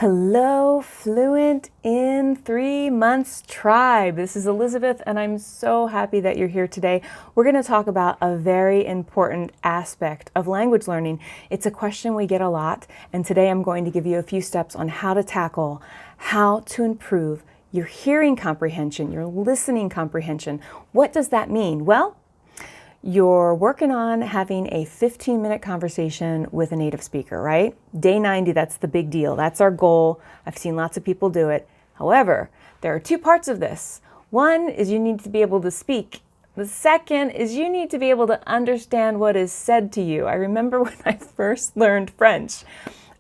Hello, Fluent in 3 Months Tribe. This is Elizabeth, and I'm so happy that you're here today. We're going to talk about a very important aspect of language learning. It's a question we get a lot, and today I'm going to give you a few steps on how to improve your hearing comprehension, your listening comprehension. What does that mean? Well, you're working on having a 15-minute conversation with a native speaker, right? Day 90, that's the big deal. That's our goal. I've seen lots of people do it. However, there are two parts of this. One is you need to be able to speak. The second is you need to be able to understand what is said to you. I remember when I first learned French,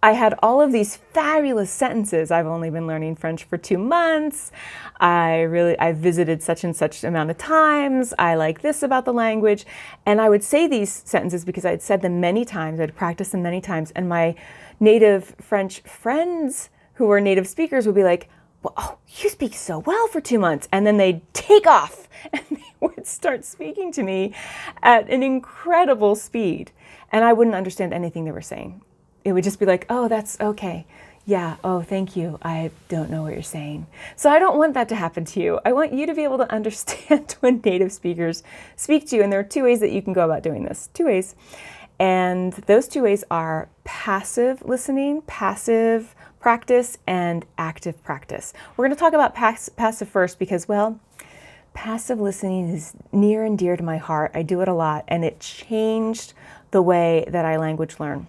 I had all of these fabulous sentences. I've only been learning French for 2 months. I visited such and such amount of times. I like this about the language. And I would say these sentences because I'd said them many times. I'd practiced them many times. And my native French friends who were native speakers would be like, well, oh, you speak so well for 2 months. And then they'd take off and they would start speaking to me at an incredible speed. And I wouldn't understand anything they were saying. It would just be like, oh, that's okay. Yeah, oh, thank you. I don't know what you're saying. So I don't want that to happen to you. I want you to be able to understand when native speakers speak to you. And there are 2 ways that you can go about doing this. 2 ways. And those 2 ways are passive listening, passive practice, and active practice. We're going to talk about passive first because, well, passive listening is near and dear to my heart. I do it a lot, and it changed the way that I language learn.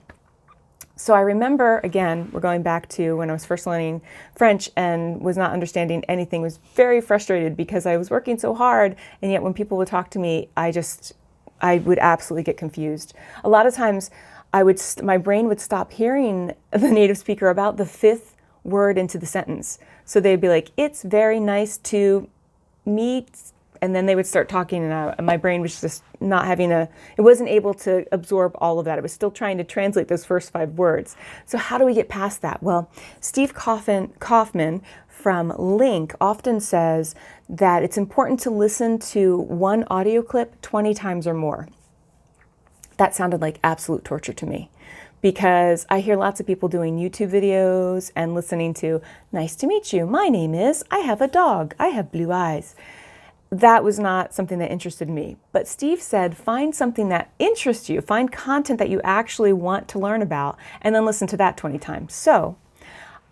So I remember, again, we're going back to when I was first learning French and was not understanding anything, was very frustrated because I was working so hard, and yet when people would talk to me, I would absolutely get confused. A lot of times my brain would stop hearing the native speaker about the 5th word into the sentence. So they'd be like, it's very nice to meet, and then they would start talking, and my brain was just not having it wasn't able to absorb all of that. It was still trying to translate those first 5 words. So how do we get past that? Well, Steve Kaufman from Link often says that it's important to listen to one audio clip 20 times or more. That sounded like absolute torture to me because I hear lots of people doing YouTube videos and listening to, nice to meet you, my name is, I have a dog, I have blue eyes. That was not something that interested me. But Steve said, find something that interests you, find content that you actually want to learn about, and then listen to that 20 times. So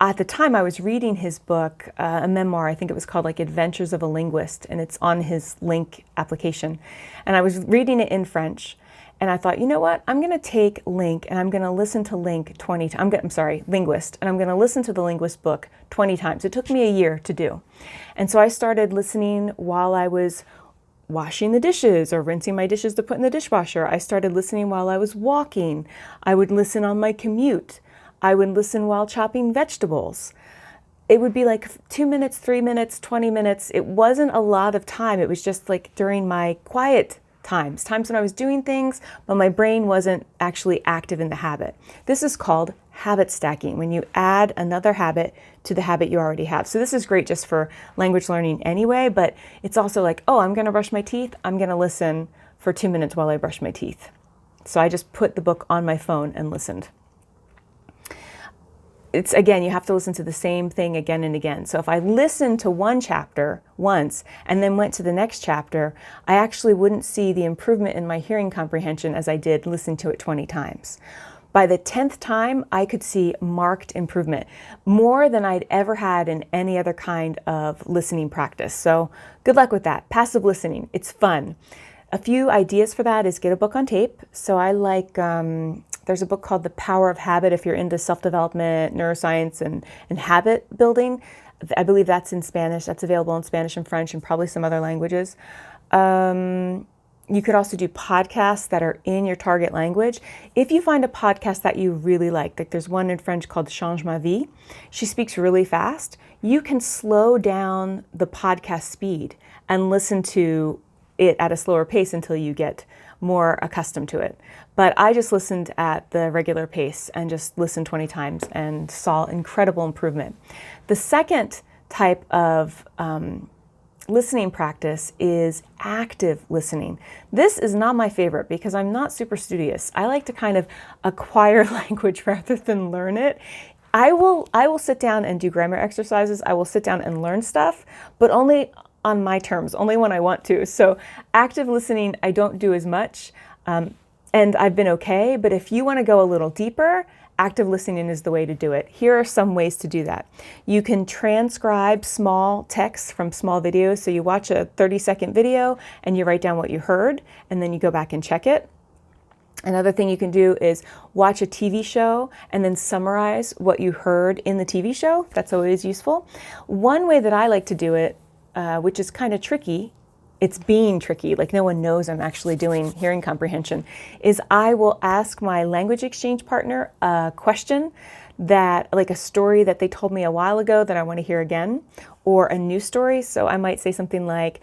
at the time I was reading his book, a memoir, I think it was called like Adventures of a Linguist, and it's on his Link application. And I was reading it in French. And I thought, you know what? I'm going to take Link and I'm going to listen to Link 20 times. Linguist. And I'm going to listen to the Linguist book 20 times. It took me a year to do. And so I started listening while I was washing the dishes or rinsing my dishes to put in the dishwasher. I started listening while I was walking. I would listen on my commute. I would listen while chopping vegetables. It would be like 2 minutes, 3 minutes, 20 minutes. It wasn't a lot of time. It was just like during my quiet times when I was doing things, but my brain wasn't actually active in the habit. This is called habit stacking, when you add another habit to the habit you already have. So this is great just for language learning anyway, but it's also like, oh, I'm going to brush my teeth. I'm going to listen for 2 minutes while I brush my teeth. So I just put the book on my phone and listened. It's, again, you have to listen to the same thing again and again. So if I listened to one chapter once and then went to the next chapter, I actually wouldn't see the improvement in my hearing comprehension as I did listening to it 20 times. By the 10th time, I could see marked improvement, more than I'd ever had in any other kind of listening practice. So good luck with that. Passive listening, it's fun. A few ideas for that is get a book on tape. So I like, there's a book called The Power of Habit if you're into self-development, neuroscience, and habit building. I believe that's in Spanish. That's available in Spanish and French and probably some other languages. You could also do podcasts that are in your target language. If you find a podcast that you really like there's one in French called Change Ma Vie. She speaks really fast. You can slow down the podcast speed and listen to it at a slower pace until you get more accustomed to it. But I just listened at the regular pace and just listened 20 times and saw incredible improvement. The second type of listening practice is active listening. This is not my favorite because I'm not super studious. I like to kind of acquire language rather than learn it. I will sit down and do grammar exercises. I will sit down and learn stuff, but only on my terms, only when I want to. So active listening, I don't do as much, and I've been okay. But if you want to go a little deeper, active listening is the way to do it. Here are some ways to do that. You can transcribe small texts from small videos. So you watch a 30-second video and you write down what you heard, and then you go back and check it. Another thing you can do is watch a TV show and then summarize what you heard in the TV show. That's always useful. One way that I like to do it, which is kind of tricky, it's being tricky, like no one knows I'm actually doing hearing comprehension, is I will ask my language exchange partner a question that, like a story that they told me a while ago that I want to hear again, or a new story. So I might say something like,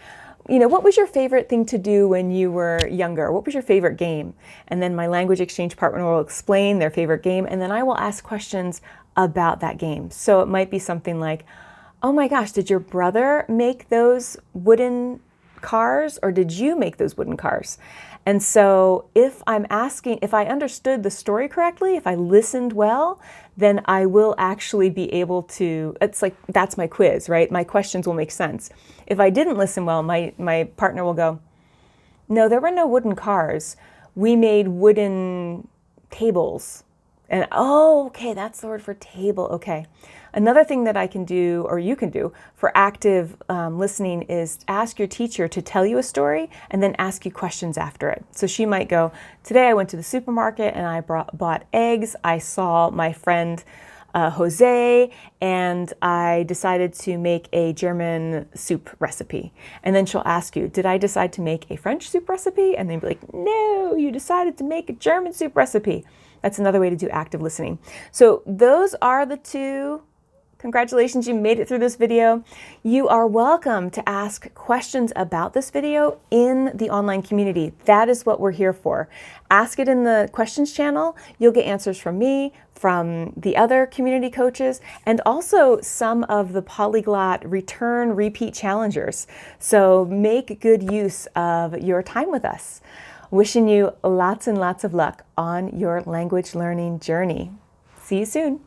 what was your favorite thing to do when you were younger? What was your favorite game? And then my language exchange partner will explain their favorite game, and then I will ask questions about that game. So it might be something like, oh my gosh, did your brother make those wooden cars, or did you make those wooden cars? And so if I understood the story correctly, if I listened well, then I will actually be able to, it's like, that's my quiz, right? My questions will make sense. If I didn't listen well, my partner will go, no, there were no wooden cars. We made wooden tables. And oh, okay, that's the word for table. Okay. Another thing that I can do, or you can do, for active listening is ask your teacher to tell you a story and then ask you questions after it. So she might go, today I went to the supermarket and I bought eggs. I saw my friend Jose, and I decided to make a German soup recipe. And then she'll ask you, did I decide to make a French soup recipe? And then be like, no, you decided to make a German soup recipe. That's another way to do active listening. So those are the two. Congratulations, you made it through this video. You are welcome to ask questions about this video in the online community. That is what we're here for. Ask it in the questions channel. You'll get answers from me, from the other community coaches, and also some of the polyglot repeat challengers. So make good use of your time with us. Wishing you lots and lots of luck on your language learning journey. See you soon.